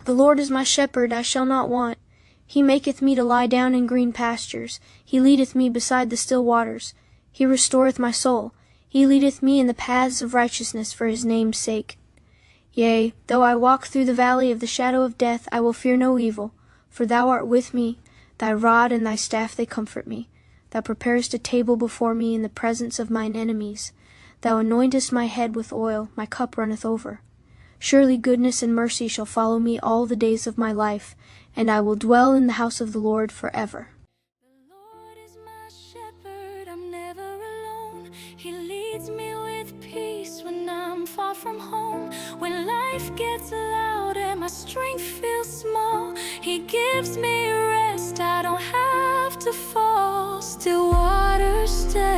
The Lord is my shepherd, I shall not want. He maketh me to lie down in green pastures. He leadeth me beside the still waters. He restoreth my soul. He leadeth me in the paths of righteousness for his name's sake. Yea, though I walk through the valley of the shadow of death, I will fear no evil, for thou art with me. Thy rod and thy staff, they comfort me. Thou preparest a table before me in the presence of mine enemies. Thou anointest my head with oil, my cup runneth over. Surely goodness and mercy shall follow me all the days of my life, and I will dwell in the house of the Lord forever. The Lord is my shepherd, I'm never alone. He leads me with peace when I'm far from home. When life gets loud and my strength feels small, He gives me rest, I don't have to fall. Still waters stay.